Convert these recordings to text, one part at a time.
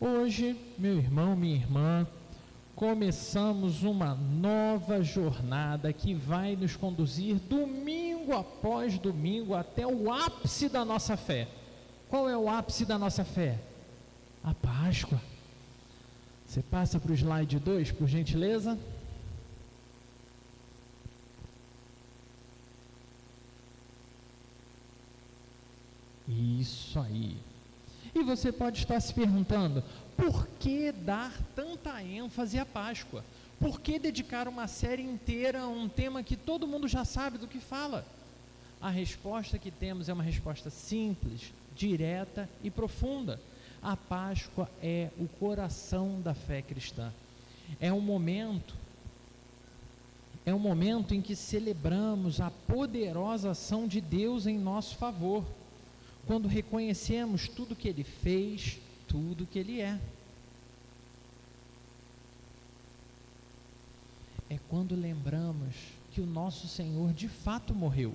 Hoje, meu irmão, minha irmã, começamos uma nova jornada que vai nos conduzir domingo após domingo até o ápice da nossa fé. Qual é o ápice da nossa fé? A Páscoa. Você passa para o slide 2, por gentileza? Isso aí. E você pode estar se perguntando, por que dar tanta ênfase à Páscoa? Por que dedicar uma série inteira a um tema que todo mundo já sabe do que fala? A resposta que temos é uma resposta simples, direta e profunda. A Páscoa é o coração da fé cristã. É um momento em que celebramos a poderosa ação de Deus em nosso favor, quando reconhecemos tudo que Ele fez, tudo que Ele é. É quando lembramos que o nosso Senhor de fato morreu,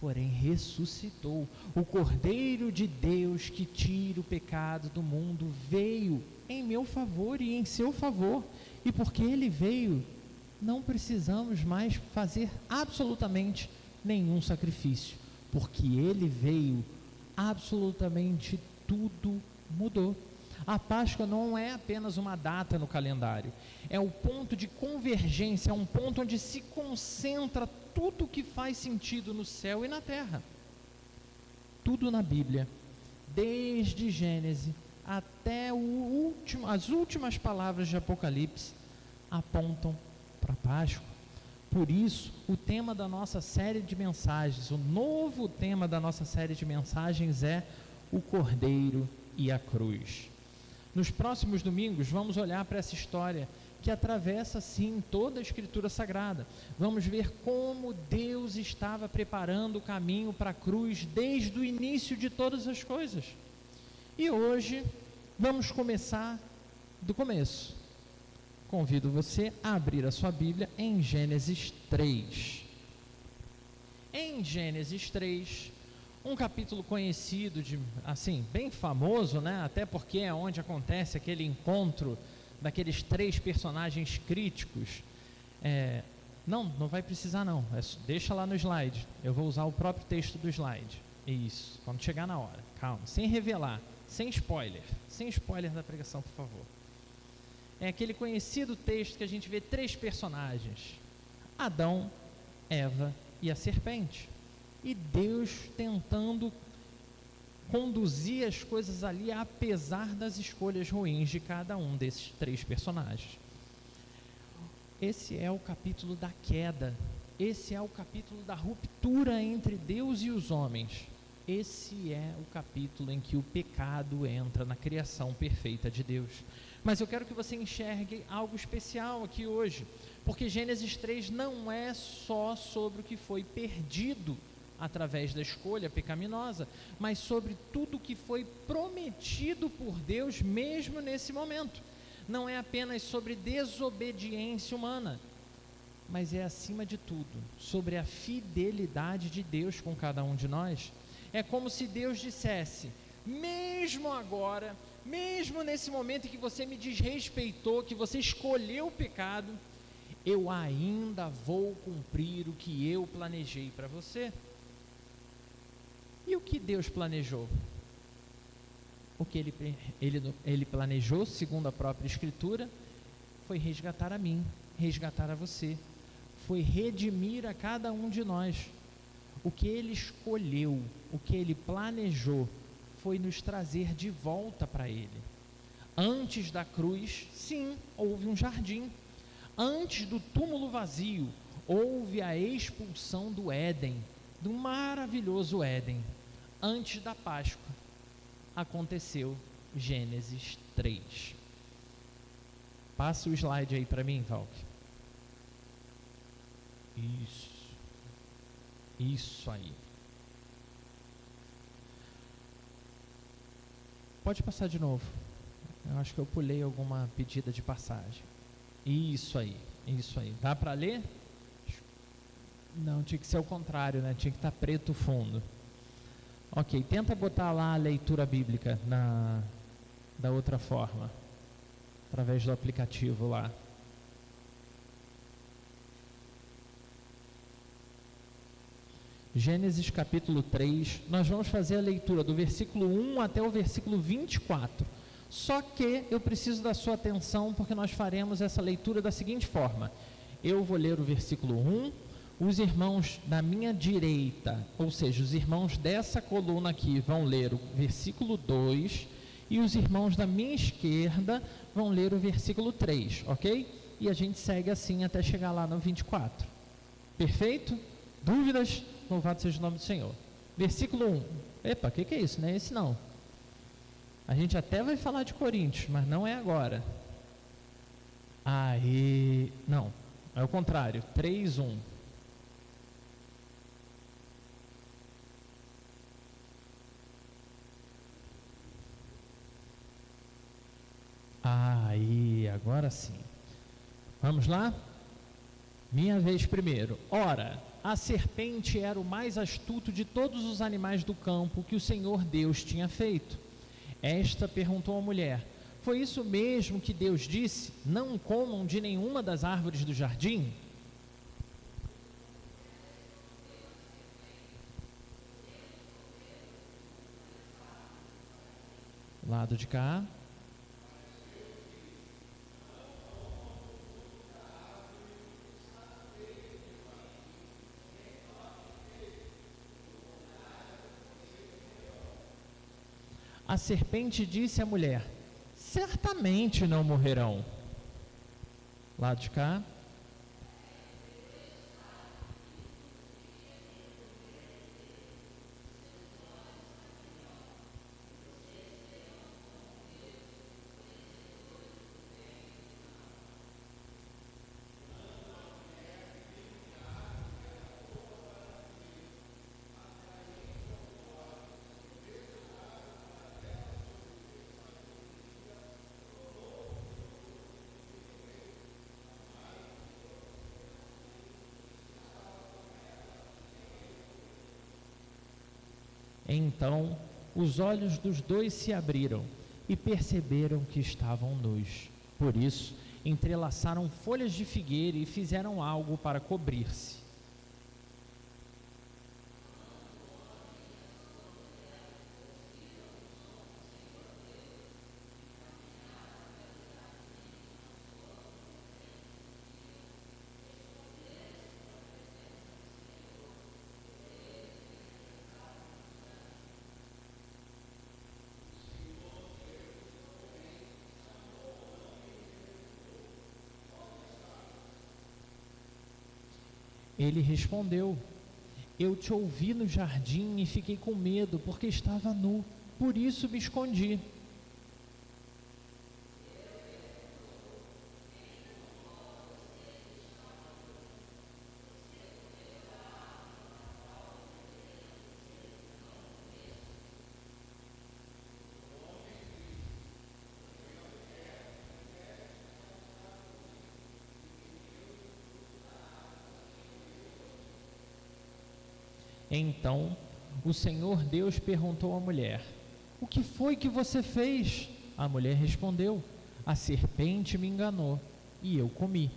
porém ressuscitou. O Cordeiro de Deus que tira o pecado do mundo veio em meu favor e em seu favor. E porque Ele veio, não precisamos mais fazer absolutamente nenhum sacrifício. Porque Ele veio, absolutamente tudo mudou. A Páscoa não é apenas uma data no calendário, é o ponto de convergência, é um ponto onde se concentra tudo que faz sentido no céu e na terra. Tudo na Bíblia, desde Gênesis até as últimas palavras de Apocalipse, apontam para a Páscoa. Por isso, o tema da nossa série de mensagens, o novo tema da nossa série de mensagens é o Cordeiro e a Cruz. Nos próximos domingos, vamos olhar para essa história que atravessa, sim, toda a Escritura Sagrada. Vamos ver como Deus estava preparando o caminho para a cruz desde o início de todas as coisas. E hoje, vamos começar do começo. Convido você a abrir a sua Bíblia em Gênesis 3. Em Gênesis 3, um capítulo conhecido, bem famoso, né? Até porque é onde acontece aquele encontro daqueles três personagens críticos. Não vai precisar não, deixa lá no slide, eu vou usar o próprio texto do slide. Isso, quando chegar na hora, calma, sem revelar, sem spoiler da pregação, por favor. É aquele conhecido texto que a gente vê três personagens: Adão, Eva e a serpente. E Deus tentando conduzir as coisas ali, apesar das escolhas ruins de cada um desses três personagens. Esse é o capítulo da queda. Esse é o capítulo da ruptura entre Deus e os homens. Esse é o capítulo em que o pecado entra na criação perfeita de Deus. Mas eu quero que você enxergue algo especial aqui hoje, porque Gênesis 3 não é só sobre o que foi perdido através da escolha pecaminosa, mas sobre tudo que foi prometido por Deus mesmo nesse momento. Não é apenas sobre desobediência humana, mas é acima de tudo sobre a fidelidade de Deus com cada um de nós. É como se Deus dissesse: mesmo agora, mesmo nesse momento em que você me desrespeitou, que você escolheu o pecado, eu ainda vou cumprir o que eu planejei para você. E o que Deus planejou? O que ele planejou, segundo a própria Escritura, foi resgatar a mim, resgatar a você, foi redimir a cada um de nós. O que Ele escolheu, o que Ele planejou, foi nos trazer de volta para Ele. Antes da cruz, sim, houve um jardim. Antes do túmulo vazio, houve a expulsão do Éden, do maravilhoso Éden. Antes da Páscoa, aconteceu Gênesis 3. Passa o slide aí para mim, Valk. Isso aí. Pode passar de novo. Eu acho que eu pulei alguma pedida de passagem. Isso aí. Dá para ler? Não, tinha que ser o contrário, né? Tinha que estar preto o fundo. Ok, tenta botar lá a leitura bíblica da outra forma, através do aplicativo lá. Gênesis capítulo 3, nós vamos fazer a leitura do versículo 1 até o versículo 24. Só que eu preciso da sua atenção, porque nós faremos essa leitura da seguinte forma: eu vou ler o versículo 1, os irmãos da minha direita, ou seja, os irmãos dessa coluna aqui, vão ler o versículo 2, e os irmãos da minha esquerda vão ler o versículo 3, ok? E a gente segue assim até chegar lá no 24. Perfeito? Dúvidas? Louvado seja o nome do Senhor. Versículo 1. Epa, o que é isso? Não é esse não. A gente até vai falar de Coríntios, mas não é agora. Aí, não, é o contrário. 3:1. Aí, agora sim. Vamos lá? Minha vez primeiro. Ora, a serpente era o mais astuto de todos os animais do campo que o Senhor Deus tinha feito. Esta perguntou à mulher: foi isso mesmo que Deus disse? Não comam de nenhuma das árvores do jardim? Lado de cá. A serpente disse à mulher: certamente não morrerão. Lado de cá. Então os olhos dos dois se abriram e perceberam que estavam nus. Por isso, entrelaçaram folhas de figueira e fizeram algo para cobrir-se. Ele respondeu: eu te ouvi no jardim e fiquei com medo, porque estava nu, por isso me escondi. Então o Senhor Deus perguntou à mulher: o que foi que você fez? A mulher respondeu: a serpente me enganou e eu comi.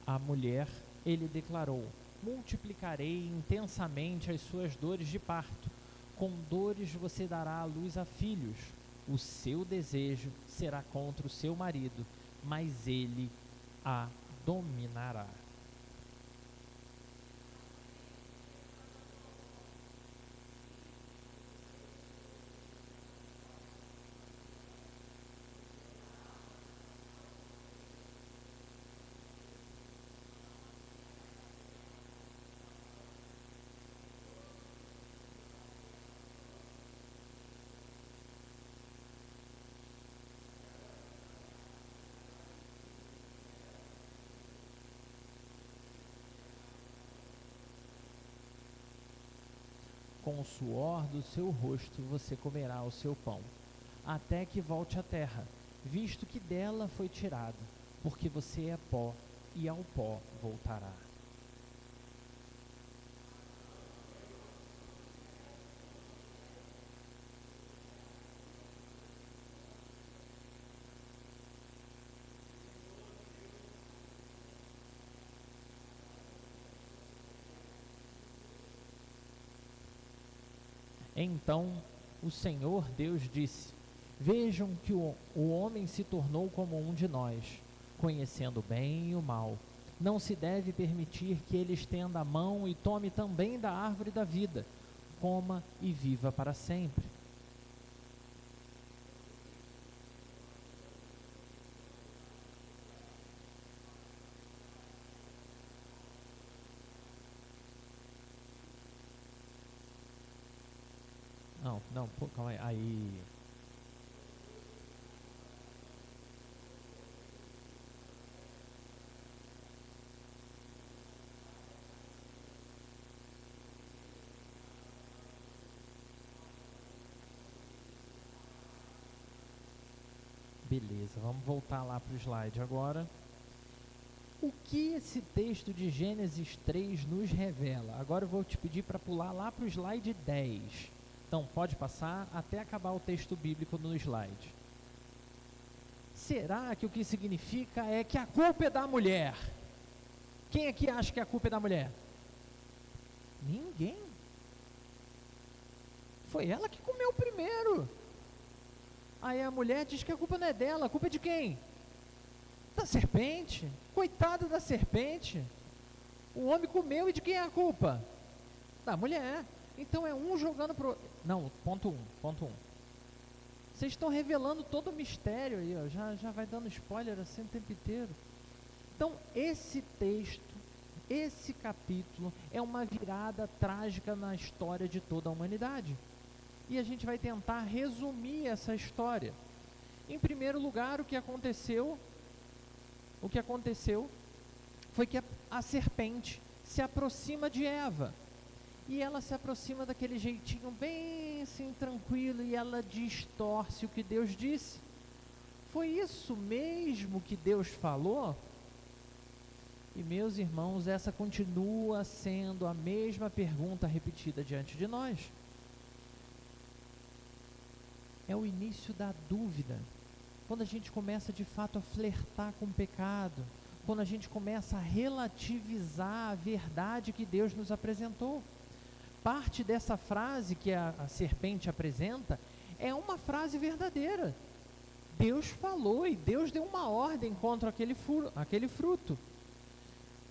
A mulher, ele declarou: multiplicarei intensamente as suas dores de parto. Com dores você dará à luz a filhos. O seu desejo será contra o seu marido, mas ele a dominará. com o suor do seu rosto você comerá o seu pão, até que volte à terra, visto que dela foi tirado, porque você é pó, e ao pó voltará. Então o Senhor Deus disse: vejam que o homem se tornou como um de nós, conhecendo o bem e o mal. Não se deve permitir que ele estenda a mão e tome também da árvore da vida, coma e viva para sempre. Não, pô, calma aí. Beleza, vamos voltar lá para o slide agora. O que esse texto de Gênesis 3 nos revela? Agora eu vou te pedir para pular lá para o slide 10. Então, pode passar até acabar o texto bíblico no slide. Será que o que significa é que a culpa é da mulher? Quem aqui acha que a culpa é da mulher? Ninguém. Foi ela que comeu primeiro. Aí a mulher diz que a culpa não é dela, a culpa é de quem? Da serpente. Coitada da serpente. O homem comeu e de quem é a culpa? Da mulher. Então é um jogando pro... Não, ponto 1. Vocês estão revelando todo o mistério aí, ó. Já vai dando spoiler assim o tempo inteiro. Então esse texto, esse capítulo é uma virada trágica na história de toda a humanidade. E a gente vai tentar resumir essa história. Em primeiro lugar, o que aconteceu foi que a serpente se aproxima de Eva. E ela se aproxima daquele jeitinho bem assim, tranquilo, e ela distorce o que Deus disse. Foi isso mesmo que Deus falou? E meus irmãos, essa continua sendo a mesma pergunta repetida diante de nós. É o início da dúvida. Quando a gente começa de fato a flertar com o pecado, quando a gente começa a relativizar a verdade que Deus nos apresentou. Parte dessa frase que a serpente apresenta é uma frase verdadeira. Deus falou e Deus deu uma ordem contra aquele fruto.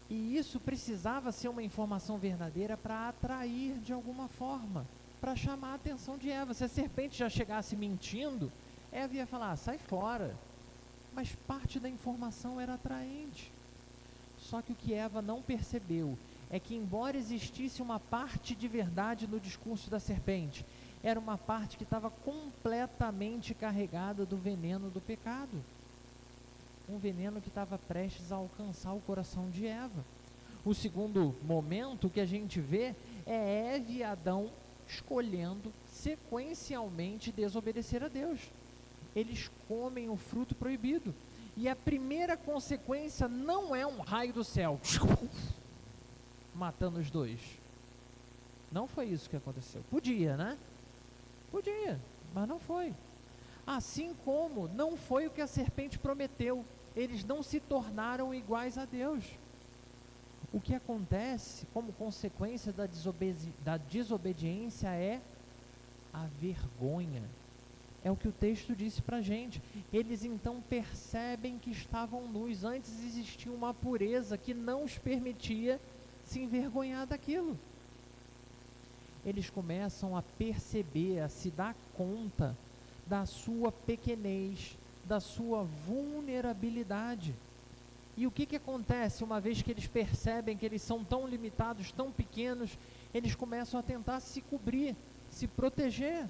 E isso precisava ser uma informação verdadeira para atrair de alguma forma, para chamar a atenção de Eva. Se a serpente já chegasse mentindo, Eva ia falar, sai fora. Mas parte da informação era atraente. Só que o que Eva não percebeu é que, embora existisse uma parte de verdade no discurso da serpente, era uma parte que estava completamente carregada do veneno do pecado. Um veneno que estava prestes a alcançar o coração de Eva. O segundo momento que a gente vê é Eva e Adão escolhendo sequencialmente desobedecer a Deus. Eles comem o fruto proibido. E a primeira consequência não é um raio do céu matando os dois. Não foi isso que aconteceu. Podia, né? Podia, mas não foi. Assim como não foi o que a serpente prometeu. Eles não se tornaram iguais a Deus. O que acontece como consequência da desobediência é a vergonha. É o que o texto disse para a gente. Eles então percebem que estavam nus. Antes existia uma pureza que não os permitia se envergonhar daquilo. Eles começam a perceber, a se dar conta da sua pequenez, da sua vulnerabilidade. E o que acontece uma vez que eles percebem que eles são tão limitados, tão pequenos? Eles começam a tentar se cobrir, se proteger.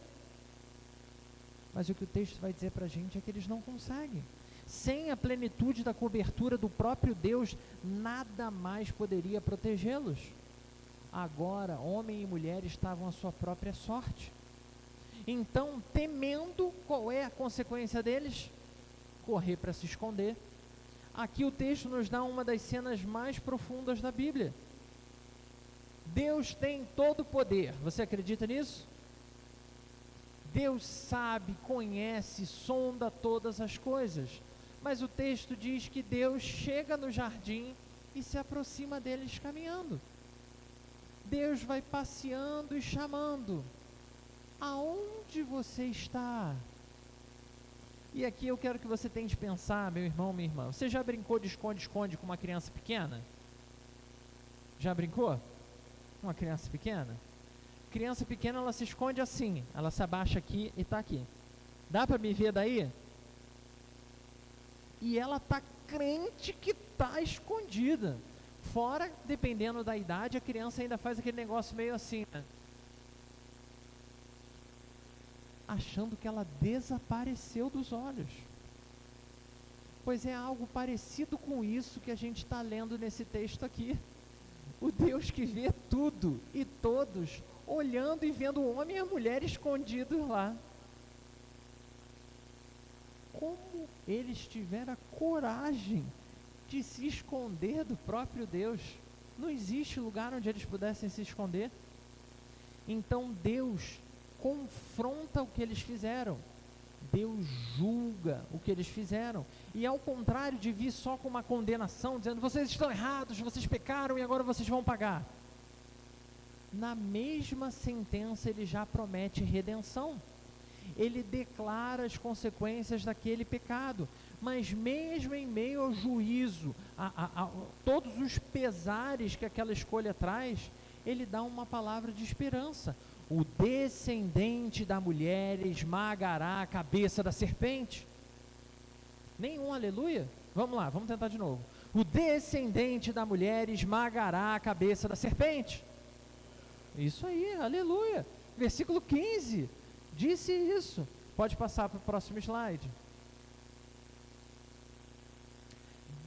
Mas o que o texto vai dizer para a gente é que eles não conseguem. Sem a plenitude da cobertura do próprio Deus, nada mais poderia protegê-los. Agora, homem e mulher estavam à sua própria sorte. Então, temendo, qual é a consequência deles? Correr para se esconder. Aqui o texto nos dá uma das cenas mais profundas da Bíblia. Deus tem todo o poder. Você acredita nisso? Deus sabe, conhece, sonda todas as coisas. Mas o texto diz que Deus chega no jardim e se aproxima deles caminhando. Deus vai passeando e chamando: aonde você está? E aqui eu quero que você tente pensar, meu irmão, minha irmã. Você já brincou de esconde-esconde com uma criança pequena? Já brincou? Com uma criança pequena? Criança pequena, ela se esconde assim. Ela se abaixa aqui e está aqui. Dá para me ver daí? E ela está crente que está escondida. Fora, dependendo da idade, a criança ainda faz aquele negócio meio assim, né? Achando que ela desapareceu dos olhos. Pois é algo parecido com isso que a gente está lendo nesse texto aqui. O Deus que vê tudo e todos, olhando e vendo o homem e a mulher escondidos lá. Como eles tiveram a coragem de se esconder do próprio Deus? Não existe lugar onde eles pudessem se esconder. Então Deus confronta o que eles fizeram. Deus julga o que eles fizeram. E ao contrário de vir só com uma condenação, dizendo: vocês estão errados, vocês pecaram e agora vocês vão pagar. Na mesma sentença ele já promete redenção. Ele declara as consequências daquele pecado. Mas mesmo em meio ao juízo, a todos os pesares que aquela escolha traz, ele dá uma palavra de esperança. O descendente da mulher esmagará a cabeça da serpente. Nenhum aleluia? Vamos lá, vamos tentar de novo. O descendente da mulher esmagará a cabeça da serpente. Isso aí, aleluia. Versículo 15, disse isso. Pode passar para o próximo slide.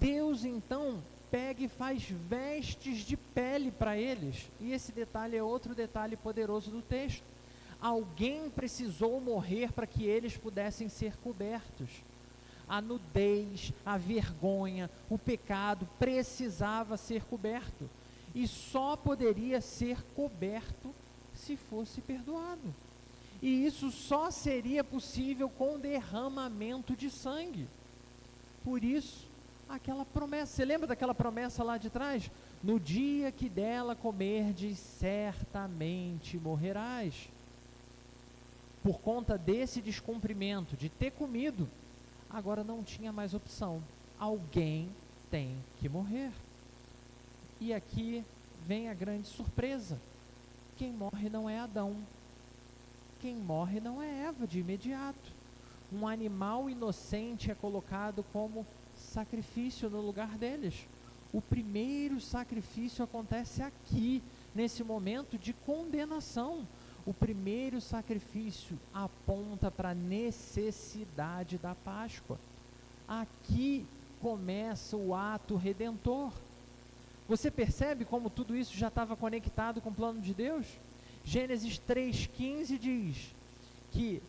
Deus então pega e faz vestes de pele para eles. E esse detalhe é outro detalhe poderoso do texto. Alguém precisou morrer para que eles pudessem ser cobertos. A nudez, a vergonha, o pecado precisava ser coberto. E só poderia ser coberto se fosse perdoado. E isso só seria possível com derramamento de sangue. Por isso, aquela promessa, você lembra daquela promessa lá de trás? No dia que dela comerdes, certamente morrerás. Por conta desse descumprimento, de ter comido, agora não tinha mais opção. Alguém tem que morrer. E aqui vem a grande surpresa. Quem morre não é Adão. Quem morre não é Eva de imediato. Um animal inocente é colocado como sacrifício no lugar deles. O primeiro sacrifício acontece aqui, nesse momento de condenação. O primeiro sacrifício aponta para a necessidade da Páscoa. Aqui começa o ato redentor. Você percebe como tudo isso já estava conectado com o plano de Deus? Gênesis 3,15 diz que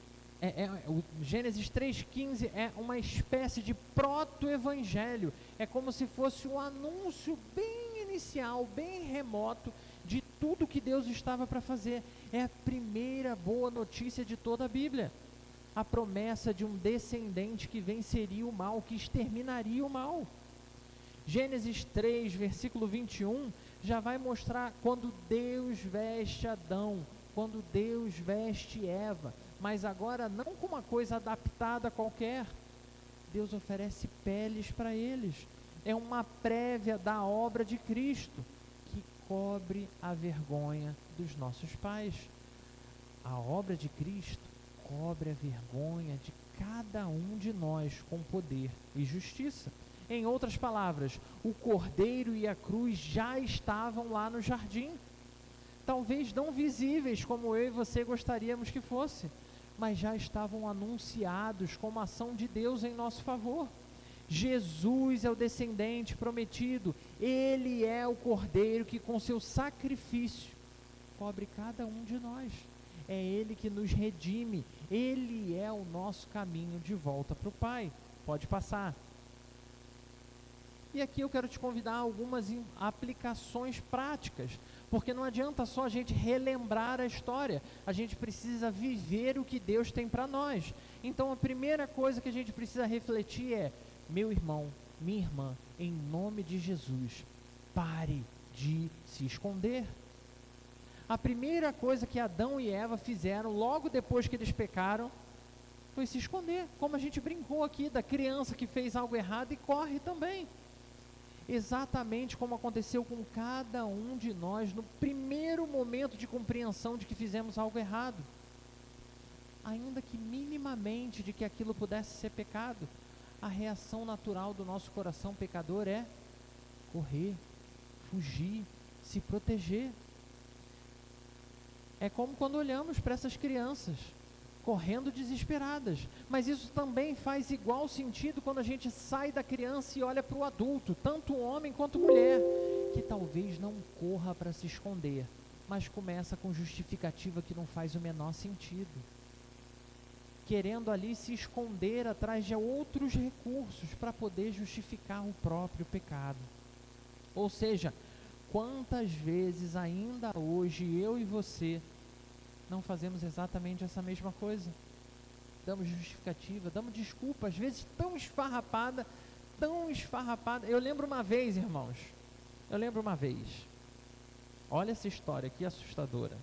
o Gênesis 3,15 é uma espécie de proto-evangelho. É como se fosse um anúncio bem inicial, bem remoto de tudo que Deus estava para fazer. É a primeira boa notícia de toda a Bíblia. A promessa de um descendente que venceria o mal, que exterminaria o mal. Gênesis 3, versículo 21, já vai mostrar quando Deus veste Adão, quando Deus veste Eva, mas agora não com uma coisa adaptada qualquer. Deus oferece peles para eles. É uma prévia da obra de Cristo, que cobre a vergonha dos nossos pais. A obra de Cristo cobre a vergonha de cada um de nós com poder e justiça. Em outras palavras, o cordeiro e a cruz já estavam lá no jardim. Talvez não visíveis como eu e você gostaríamos que fosse, mas já estavam anunciados como ação de Deus em nosso favor. Jesus é o descendente prometido, Ele é o Cordeiro que com seu sacrifício cobre cada um de nós, é Ele que nos redime, Ele é o nosso caminho de volta para o Pai. Pode passar. E aqui eu quero te convidar a algumas aplicações práticas, porque não adianta só a gente relembrar a história, a gente precisa viver o que Deus tem para nós. Então a primeira coisa que a gente precisa refletir é: meu irmão, minha irmã, em nome de Jesus, pare de se esconder. A primeira coisa que Adão e Eva fizeram logo depois que eles pecaram foi se esconder, como a gente brincou aqui da criança que fez algo errado e corre também. Exatamente como aconteceu com cada um de nós no primeiro momento de compreensão de que fizemos algo errado, ainda que minimamente de que aquilo pudesse ser pecado. A reação natural do nosso coração pecador é correr, fugir, se proteger. É como quando olhamos para essas crianças correndo desesperadas, mas isso também faz igual sentido quando a gente sai da criança e olha para o adulto, tanto homem quanto mulher, que talvez não corra para se esconder, mas começa com justificativa que não faz o menor sentido, querendo ali se esconder atrás de outros recursos para poder justificar o próprio pecado. Ou seja, quantas vezes ainda hoje eu e você não fazemos exatamente essa mesma coisa? Damos justificativa, damos desculpa, às vezes tão esfarrapada. Eu lembro uma vez, irmãos, olha essa história que assustadora.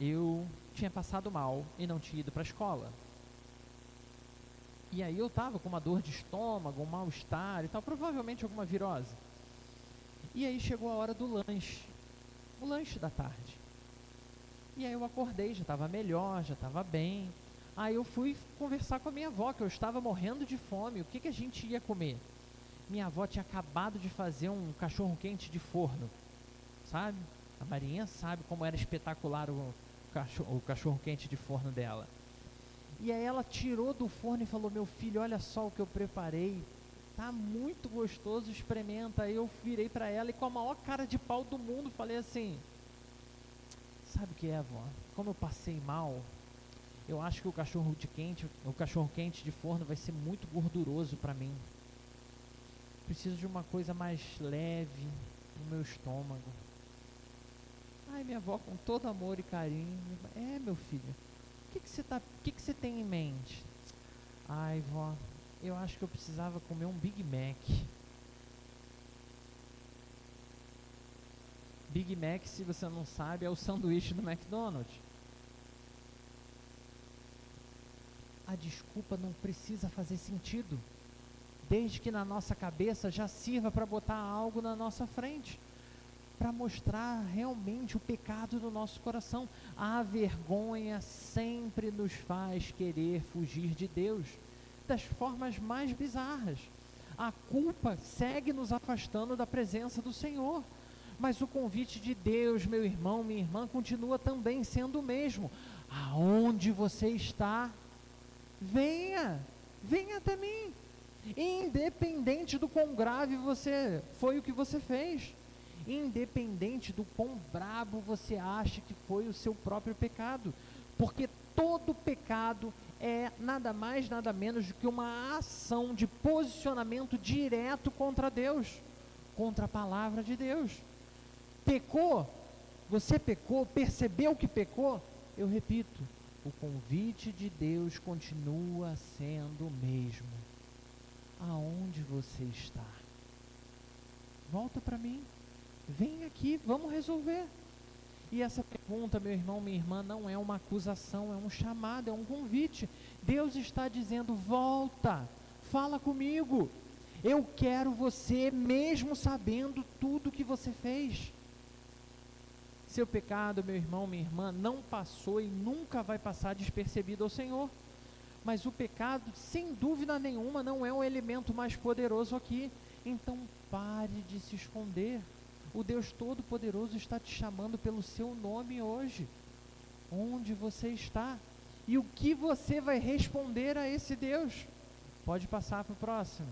Eu tinha passado mal e não tinha ido para a escola. E aí eu estava com uma dor de estômago, um mal-estar e tal, provavelmente alguma virose. E aí chegou a hora do lanche, o lanche da tarde. E aí eu acordei, já estava melhor, já estava bem. Aí eu fui conversar com a minha avó, que eu estava morrendo de fome, o que a gente ia comer? Minha avó tinha acabado de fazer um cachorro-quente de forno, sabe? A Marinha sabe como era espetacular o cachorro-quente de forno dela. E aí ela tirou do forno e falou: meu filho, olha só o que eu preparei, tá muito gostoso, experimenta. Aí eu virei para ela e com a maior cara de pau do mundo falei assim: sabe o que é, vó? Como eu passei mal, eu acho que o cachorro-quente de forno vai ser muito gorduroso para mim. Preciso de uma coisa mais leve no meu estômago. Ai, minha avó, com todo amor e carinho: meu filho, o que você tem em mente? Ai, vó, eu acho que eu precisava comer um Big Mac. Big Mac, se você não sabe, é o sanduíche do McDonald's. A desculpa não precisa fazer sentido, desde que na nossa cabeça já sirva para botar algo na nossa frente, para mostrar realmente o pecado do nosso coração. A vergonha sempre nos faz querer fugir de Deus, das formas mais bizarras. A culpa segue nos afastando da presença do Senhor, mas o convite de Deus, meu irmão, minha irmã, continua também sendo o mesmo. Aonde você está, venha até mim, independente do quão grave foi o que você fez, independente do quão brabo você acha que foi o seu próprio pecado, porque todo pecado é nada mais, nada menos do que uma ação de posicionamento direto contra Deus, contra a palavra de Deus. Pecou, você pecou, percebeu que pecou? Eu repito, o convite de Deus continua sendo o mesmo. Aonde você está? Volta para mim, vem aqui, vamos resolver. E essa pergunta, meu irmão, minha irmã, não é uma acusação, é um chamado, é um convite. Deus está dizendo: volta, fala comigo, eu quero você mesmo sabendo tudo que você fez. Seu pecado, meu irmão, minha irmã, não passou e nunca vai passar despercebido ao Senhor. Mas o pecado, sem dúvida nenhuma, não é o elemento mais poderoso aqui. Então pare de se esconder. O Deus Todo-Poderoso está te chamando pelo seu nome hoje. Onde você está? E o que você vai responder a esse Deus? Pode passar para o próximo.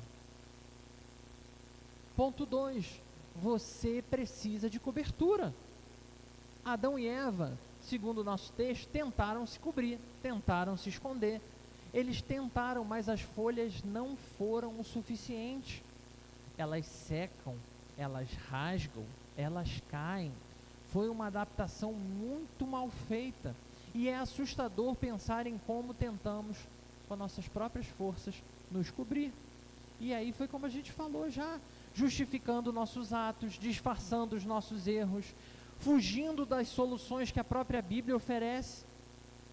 Ponto 2. Você precisa de cobertura. Adão e Eva, segundo o nosso texto, tentaram se cobrir, tentaram se esconder. Eles tentaram, mas as folhas não foram o suficiente. Elas secam, elas rasgam, elas caem. Foi uma adaptação muito mal feita. E é assustador pensar em como tentamos, com nossas próprias forças, nos cobrir. E aí foi como a gente falou já, justificando nossos atos, disfarçando os nossos erros, fugindo das soluções que a própria Bíblia oferece,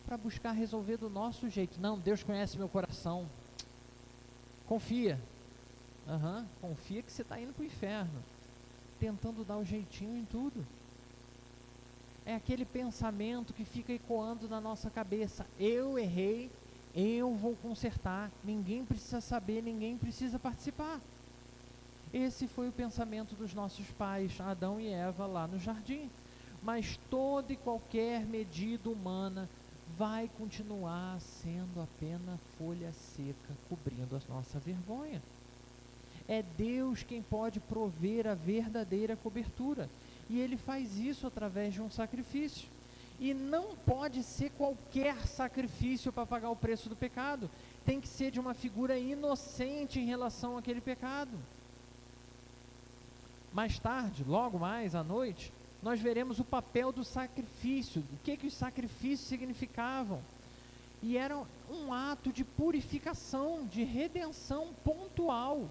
para buscar resolver do nosso jeito. Não, Deus conhece meu coração. Confia. Confia que você está indo para o inferno. Tentando dar o jeitinho em tudo. É aquele pensamento que fica ecoando na nossa cabeça. Eu errei, eu vou consertar. Ninguém precisa saber, ninguém precisa participar. Esse foi o pensamento dos nossos pais, Adão e Eva, lá no jardim. Mas toda e qualquer medida humana vai continuar sendo apenas folha seca, cobrindo a nossa vergonha. É Deus quem pode prover a verdadeira cobertura. E Ele faz isso através de um sacrifício. E não pode ser qualquer sacrifício para pagar o preço do pecado. Tem que ser de uma figura inocente em relação àquele pecado. Mais tarde, logo mais à noite, nós veremos o papel do sacrifício, o que os sacrifícios significavam. E era um ato de purificação, de redenção pontual.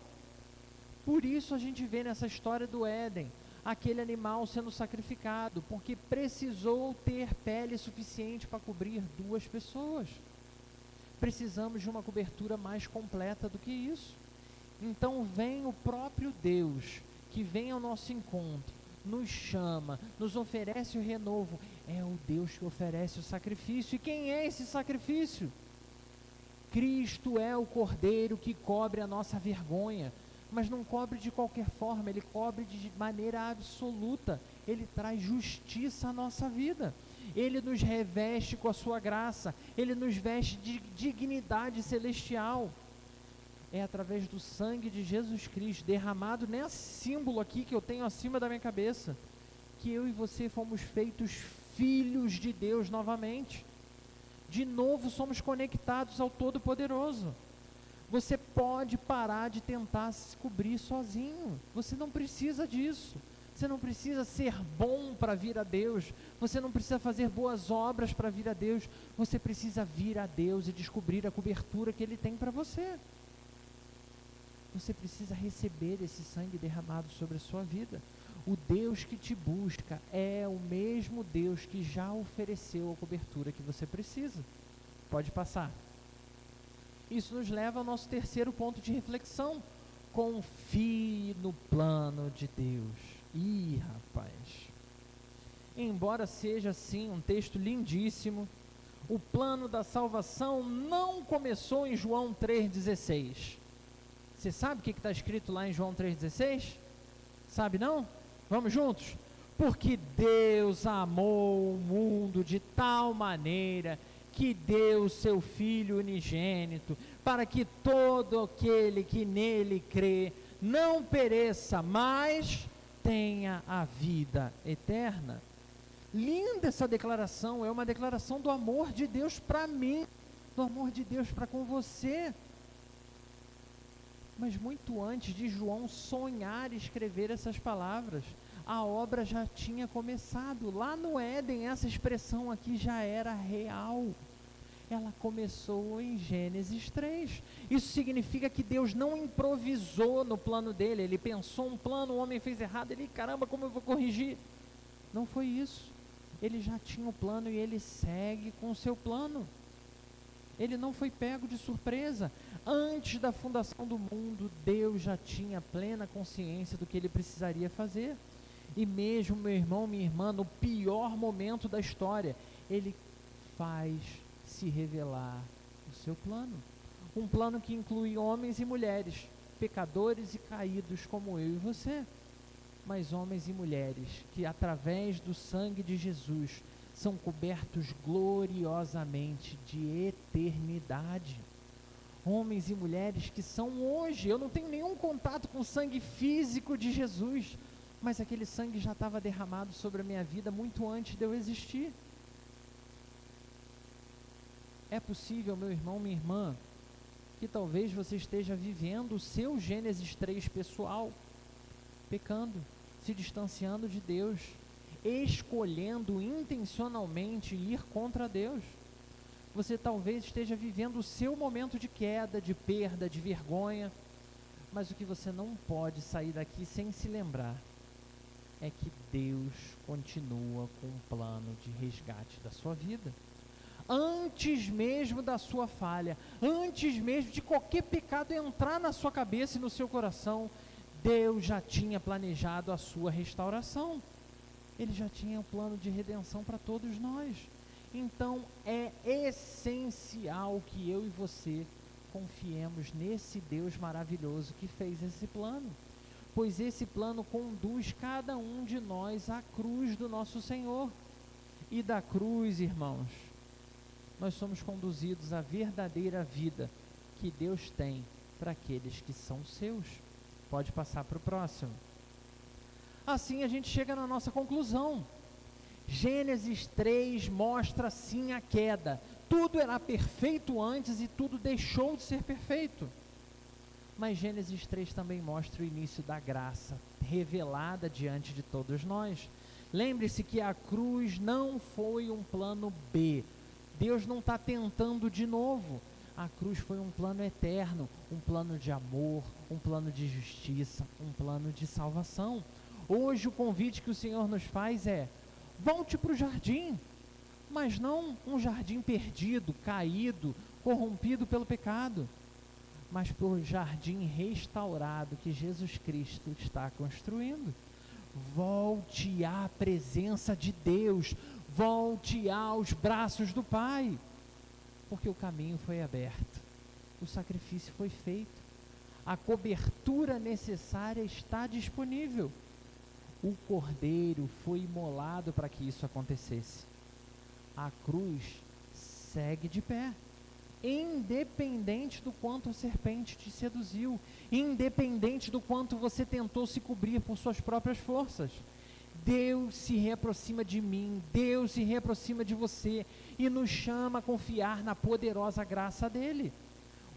Por isso a gente vê nessa história do Éden, aquele animal sendo sacrificado, porque precisou ter pele suficiente para cobrir 2 pessoas. Precisamos de uma cobertura mais completa do que isso. Então vem o próprio Deus, que vem ao nosso encontro, nos chama, nos oferece o renovo. É o Deus que oferece o sacrifício. E quem é esse sacrifício? Cristo é o Cordeiro que cobre a nossa vergonha, mas não cobre de qualquer forma, Ele cobre de maneira absoluta. Ele traz justiça à nossa vida. Ele nos reveste com a sua graça, Ele nos veste de dignidade celestial. É através do sangue de Jesus Cristo, derramado nesse símbolo aqui que eu tenho acima da minha cabeça, que eu e você fomos feitos filhos de Deus novamente. De novo somos conectados ao Todo-Poderoso. Você pode parar de tentar se cobrir sozinho. Você não precisa disso. Você não precisa ser bom para vir a Deus. Você não precisa fazer boas obras para vir a Deus. Você precisa vir a Deus e descobrir a cobertura que Ele tem para você. Você precisa receber esse sangue derramado sobre a sua vida. O Deus que te busca é o mesmo Deus que já ofereceu a cobertura que você precisa. Pode passar. Isso nos leva ao nosso terceiro ponto de reflexão. Confie no plano de Deus. Rapaz. Embora seja sim um texto lindíssimo, o plano da salvação não começou em João 3,16. Você sabe o que está escrito lá em João 3,16? Sabe não? Vamos juntos? Porque Deus amou o mundo de tal maneira que deu o seu Filho unigênito, para que todo aquele que nele crê não pereça, mas tenha a vida eterna. Linda essa declaração, é uma declaração do amor de Deus para mim, do amor de Deus para com você. Mas muito antes de João sonhar e escrever essas palavras, a obra já tinha começado. Lá no Éden, essa expressão aqui já era real. Ela começou em Gênesis 3. Isso significa que Deus não improvisou no plano dele. Ele pensou um plano, o homem fez errado, ele, caramba, como eu vou corrigir? Não foi isso. Ele já tinha o plano e ele segue com o seu plano. Ele não foi pego de surpresa. Antes da fundação do mundo, Deus já tinha plena consciência do que ele precisaria fazer. E mesmo, meu irmão, minha irmã, no pior momento da história, ele faz se revelar o seu plano. Um plano que inclui homens e mulheres, pecadores e caídos como eu e você. Mas homens e mulheres que, através do sangue de Jesus, são cobertos gloriosamente de eternidade. homens e mulheres que são hoje. Eu não tenho nenhum contato com o sangue físico de Jesus, mas aquele sangue já estava derramado sobre a minha vida muito antes de eu existir. É possível, meu irmão, minha irmã, que talvez você esteja vivendo o seu Gênesis 3 pessoal, pecando, se distanciando de Deus, escolhendo intencionalmente ir contra Deus. Você talvez esteja vivendo o seu momento de queda, de perda, de vergonha, mas o que você não pode sair daqui sem se lembrar é que Deus continua com um plano de resgate da sua vida. Antes mesmo da sua falha, antes mesmo de qualquer pecado entrar na sua cabeça e no seu coração, Deus já tinha planejado a sua restauração. Ele já tinha um plano de redenção para todos nós. Então é essencial que eu e você confiemos nesse Deus maravilhoso que fez esse plano, pois esse plano conduz cada um de nós à cruz do nosso Senhor. E da cruz, irmãos, nós somos conduzidos à verdadeira vida que Deus tem para aqueles que são seus. Pode passar para o próximo. Assim a gente chega na nossa conclusão. Gênesis 3 mostra sim a queda. Tudo era perfeito antes e tudo deixou de ser perfeito. Mas Gênesis 3 também mostra o início da graça revelada diante de todos nós. Lembre-se que a cruz não foi um plano B. Deus não está tentando de novo. A cruz foi um plano eterno, um plano de amor, um plano de justiça, um plano de salvação. Hoje o convite que o Senhor nos faz é: volte para o jardim, mas não um jardim perdido, caído, corrompido pelo pecado, mas para o jardim restaurado que Jesus Cristo está construindo. Volte à presença de Deus, volte aos braços do Pai, porque o caminho foi aberto, o sacrifício foi feito, a cobertura necessária está disponível. O Cordeiro foi imolado para que isso acontecesse. A cruz segue de pé, independente do quanto a serpente te seduziu, independente do quanto você tentou se cobrir por suas próprias forças. Deus se reaproxima de mim, Deus se reaproxima de você e nos chama a confiar na poderosa graça dele.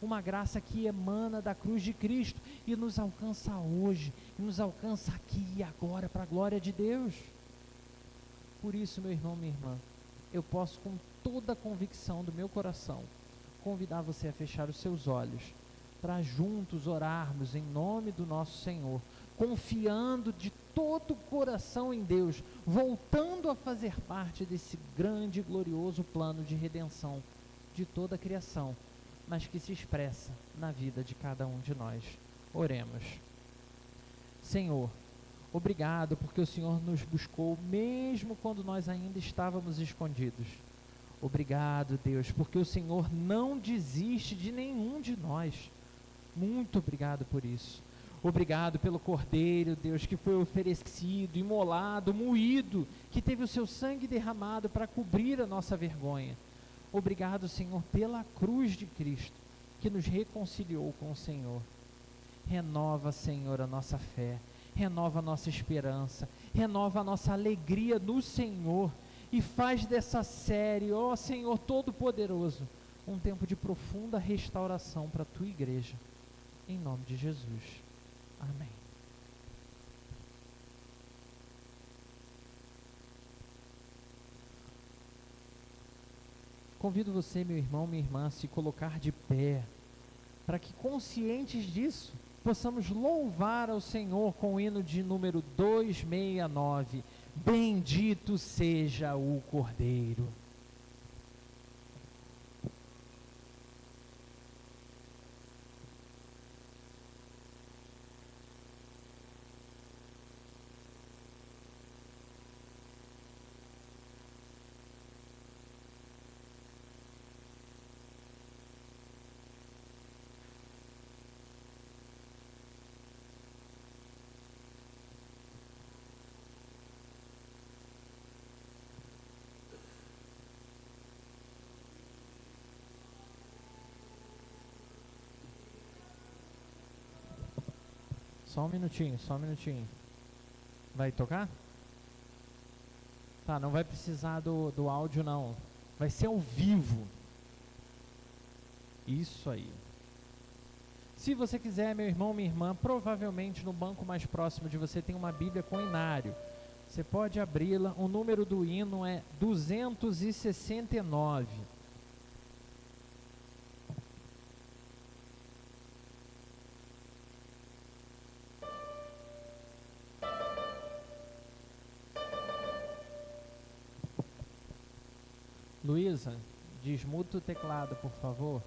Uma graça que emana da cruz de Cristo e nos alcança hoje, e nos alcança aqui e agora para a glória de Deus. Por isso, meu irmão, minha irmã, eu posso com toda a convicção do meu coração convidar você a fechar os seus olhos para juntos orarmos em nome do nosso Senhor, confiando de todo o coração em Deus, voltando a fazer parte desse grande e glorioso plano de redenção de toda a criação, mas que se expressa na vida de cada um de nós. Oremos. Senhor, obrigado porque o Senhor nos buscou mesmo quando nós ainda estávamos escondidos. Obrigado, Deus, porque o Senhor não desiste de nenhum de nós. Muito obrigado por isso. Obrigado pelo Cordeiro, Deus, que foi oferecido, imolado, moído, que teve o seu sangue derramado para cobrir a nossa vergonha. Obrigado, Senhor, pela cruz de Cristo, que nos reconciliou com o Senhor. Renova, Senhor, a nossa fé, renova a nossa esperança, renova a nossa alegria no Senhor, e faz dessa série, ó Senhor Todo-Poderoso, um tempo de profunda restauração para a Tua igreja, em nome de Jesus. Amém. Convido você, meu irmão, minha irmã, a se colocar de pé, para que, conscientes disso, possamos louvar ao Senhor com o hino de número 269, Bendito seja o Cordeiro. Só um minutinho, só um minutinho. Vai tocar? Tá, não vai precisar do áudio não. Vai ser ao vivo. Isso aí. Se você quiser, meu irmão, minha irmã, provavelmente no banco mais próximo de você tem uma Bíblia com inário. Você pode abri-la. O número do hino é 269. Luísa, desmuta o teclado, por favor.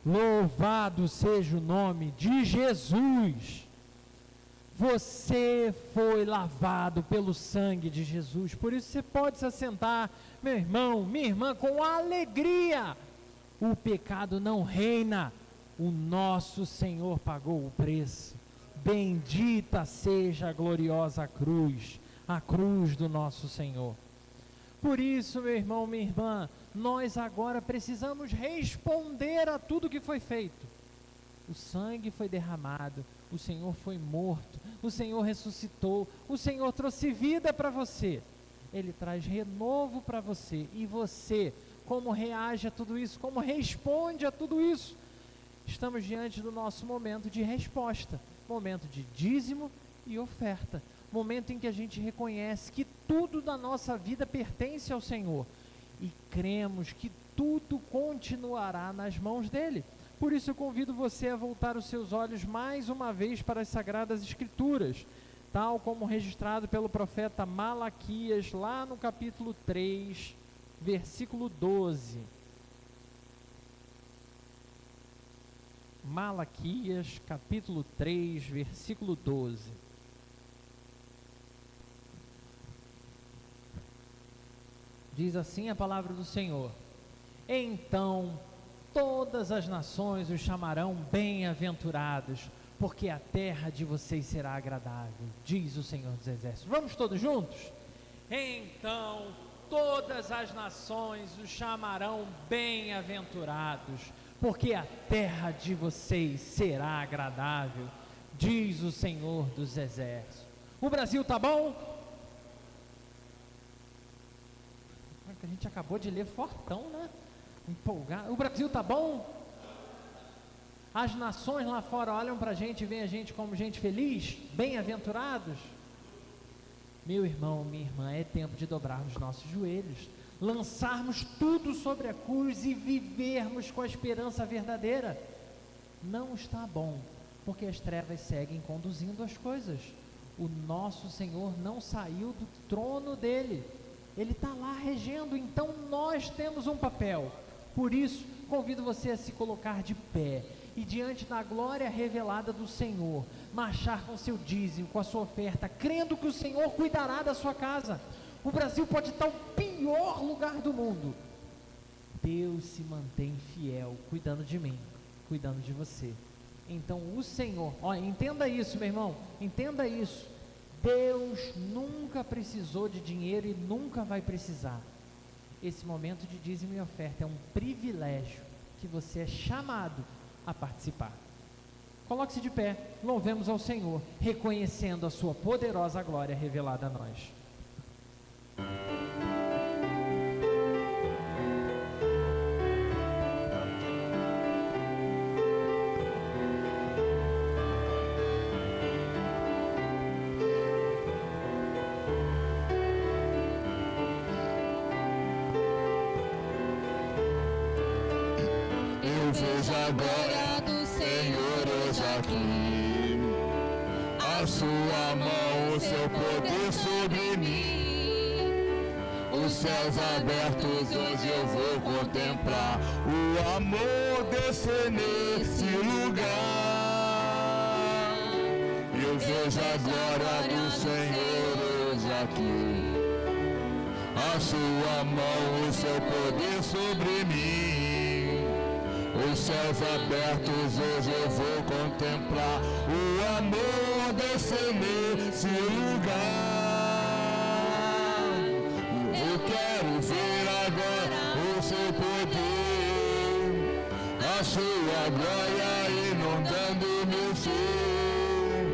Louvado seja o nome de Jesus. Você foi lavado pelo sangue de Jesus. Por isso você pode se assentar, meu irmão, minha irmã, com alegria. O pecado não reina. O nosso Senhor pagou o preço. Bendita seja a gloriosa cruz, a cruz do nosso Senhor. Por isso, meu irmão, minha irmã, nós agora precisamos responder a tudo que foi feito. O sangue foi derramado, o Senhor foi morto, o Senhor ressuscitou, o Senhor trouxe vida para você. Ele traz renovo para você. E você, como reage a tudo isso? Como responde a tudo isso? Estamos diante do nosso momento de resposta, momento de dízimo e oferta, momento em que a gente reconhece que tudo da nossa vida pertence ao Senhor e cremos que tudo continuará nas mãos dele. Por isso eu convido você a voltar os seus olhos mais uma vez para as Sagradas Escrituras, tal como registrado pelo profeta Malaquias, lá no capítulo 3, versículo 12. Malaquias, capítulo 3, versículo 12. Diz assim a palavra do Senhor: então todas as nações os chamarão bem-aventurados, porque a terra de vocês será agradável, diz o Senhor dos Exércitos. Vamos todos juntos? Então todas as nações os chamarão bem-aventurados, porque a terra de vocês será agradável, diz o Senhor dos Exércitos. O Brasil tá bom? A gente acabou de ler fortão, né? Empolgado. O Brasil tá bom? As nações lá fora olham para a gente e veem a gente como gente feliz, bem-aventurados? Meu irmão, minha irmã, é tempo de dobrarmos nossos joelhos, lançarmos tudo sobre a cruz e vivermos com a esperança verdadeira. Não está bom, porque as trevas seguem conduzindo as coisas. O nosso Senhor não saiu do trono dele, ele está lá regendo, então nós temos um papel. Por isso, convido você a se colocar de pé e diante da glória revelada do Senhor, marchar com seu dízimo, com a sua oferta, crendo que o Senhor cuidará da sua casa. O Brasil pode estar o pior lugar do mundo, Deus se mantém fiel, cuidando de mim, cuidando de você. Então o Senhor, entenda isso, meu irmão, entenda isso. Deus nunca precisou de dinheiro e nunca vai precisar. Esse momento de dízimo e oferta é um privilégio que você é chamado a participar. Coloque-se de pé, louvemos ao Senhor, reconhecendo a sua poderosa glória revelada a nós. Veja a glória do Senhor hoje aqui, a sua mão, o seu poder sobre mim. Os céus abertos hoje eu vou contemplar, o amor descer nesse lugar. Eu vejo a glória do Senhor hoje aqui, a sua mão, o seu poder sobre mim. Os céus abertos hoje eu vou contemplar, o amor descer nesse lugar. Eu quero ver agora o seu poder, a sua glória inundando meu ser.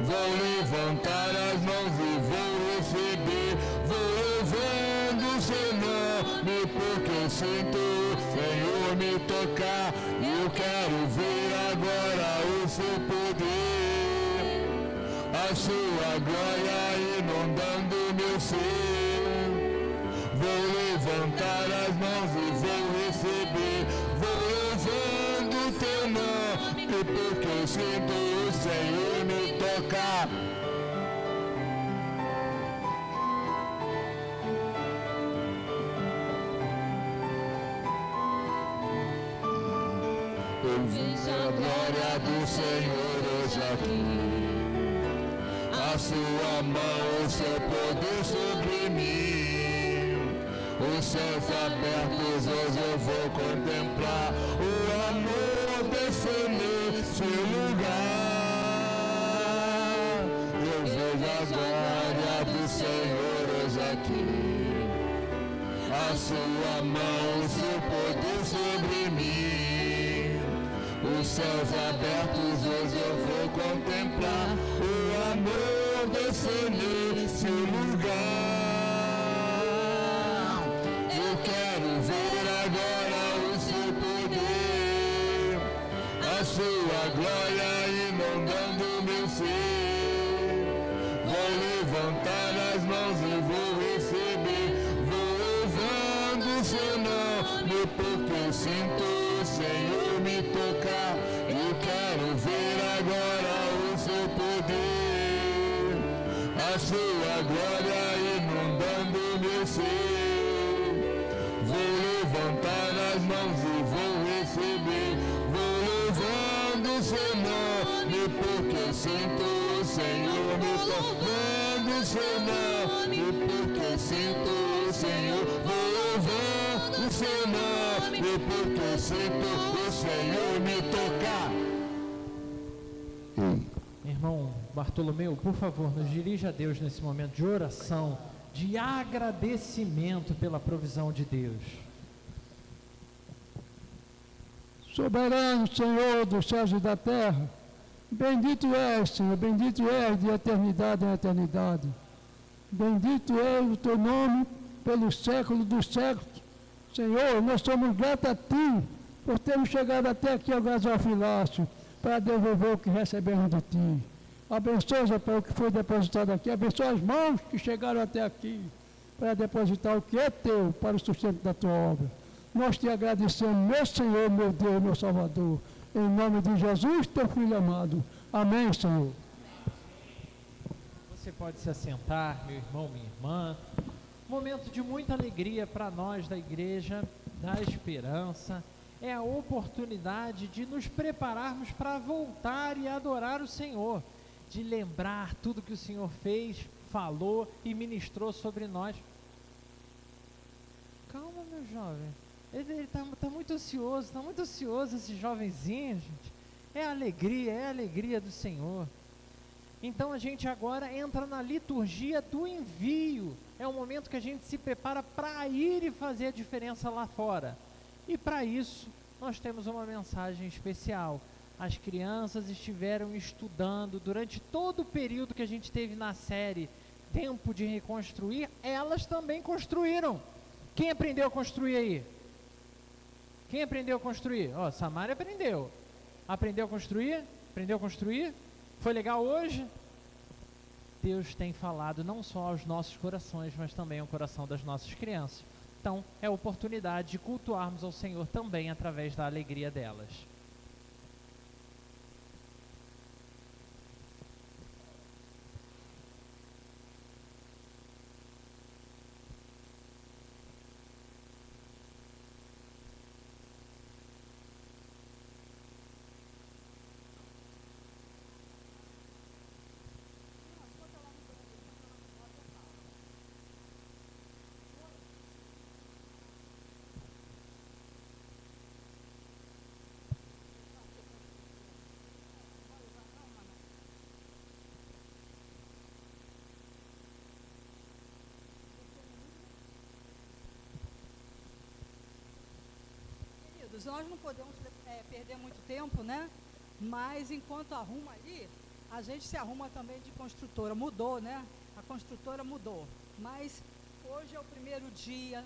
Vou levantar as mãos e vou receber, vou louvando o seu nome, porque eu sinto Senhor me tocar. Eu quero ver agora o seu poder, a sua glória inundando meu ser. Vou levantar as mãos e vou receber, vou louvando o teu nome, porque eu sinto o Senhor me tocar. Eu vejo a glória do Senhor hoje aqui, a sua mão, o seu poder sobre mim. Os céus abertos hoje eu vou contemplar o amor descer nesse lugar. Eu vejo a glória do Senhor hoje aqui. A sua mão, o seu poder sobre mim. Os céus abertos hoje eu vou contemplar o amor descer nesse lugar. Eu quero ver agora o seu poder, a sua glória inundando meu ser. Vou levantar as mãos e vou receber, vou louvando o seu nome, porque eu sinto o Senhor me tocar. Eu quero ver agora o seu poder, a sua glória inundando meu ser. Vou levantar as mãos e vou receber, vou louvando o seu nome, porque eu sinto o Senhor me tocando o seu nome, porque eu sinto o Senhor. Vou louvando o seu nome, porque eu sinto o Senhor me tocar. Irmão Bartolomeu, por favor, nos dirija a Deus nesse momento de oração, de agradecimento pela provisão de Deus. Soberano Senhor dos céus e da terra, bendito és, Senhor, bendito és de eternidade em eternidade. Bendito é o teu nome pelos séculos dos séculos. Senhor, nós somos gratos a ti por termos chegado até aqui ao gasofilácio para devolver o que recebemos de ti. Abençoa para o que foi depositado aqui, abençoa as mãos que chegaram até aqui para depositar o que é teu para o sustento da tua obra. Nós te agradecemos, meu Senhor, meu Deus, meu Salvador, em nome de Jesus, teu Filho amado. Amém, Senhor. Você pode se assentar, meu irmão, minha irmã. Momento de muita alegria para nós da Igreja da Esperança. É a oportunidade de nos prepararmos para voltar e adorar o Senhor, de lembrar tudo que o Senhor fez, falou e ministrou sobre nós. Calma, meu jovem. Ele está muito ansioso esse jovenzinho, gente. É a alegria do Senhor. Então a gente agora entra na liturgia do envio. É um momento que a gente se prepara para ir e fazer a diferença lá fora. E para isso, nós temos uma mensagem especial. As crianças estiveram estudando durante todo o período que a gente teve na série Tempo de Reconstruir, elas também construíram. Quem aprendeu a construir aí? Quem aprendeu a construir? Ó, Samara aprendeu. Aprendeu a construir? Aprendeu a construir? Foi legal hoje? Deus tem falado não só aos nossos corações, mas também ao coração das nossas crianças. Então, é a oportunidade de cultuarmos ao Senhor também através da alegria delas. Nós não podemos perder muito tempo, né? Mas enquanto arruma ali, a gente se arruma também de construtora. Mudou, né? A construtora mudou. Mas hoje é o primeiro dia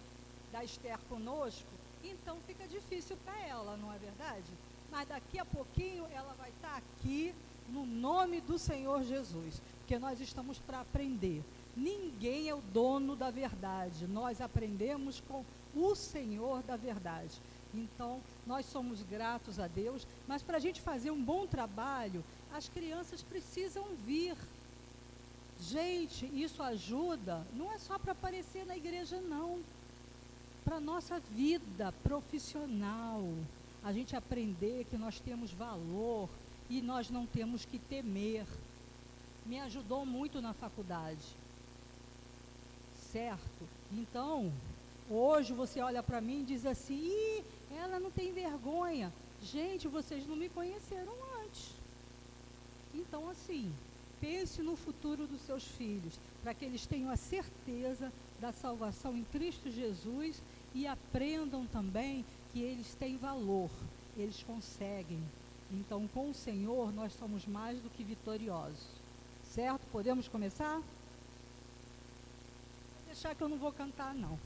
da Esther conosco, então fica difícil para ela, não é verdade? Mas daqui a pouquinho ela vai estar aqui no nome do Senhor Jesus, porque nós estamos para aprender. Ninguém é o dono da verdade. Nós aprendemos com o Senhor da verdade. Então, nós somos gratos a Deus, mas para a gente fazer um bom trabalho, as crianças precisam vir. Gente, isso ajuda, não é só para aparecer na igreja, não. Para a nossa vida profissional, a gente aprender que nós temos valor e nós não temos que temer. me ajudou muito na faculdade. Certo? Então, hoje você olha para mim e diz assim: ih, ela não tem vergonha. Gente, vocês não me conheceram antes. Então, assim, pense no futuro dos seus filhos, para que eles tenham a certeza da salvação em Cristo Jesus e aprendam também que eles têm valor, eles conseguem. Então, com o Senhor, nós somos mais do que vitoriosos. Certo? Podemos começar? Vou deixar que eu não vou cantar, não.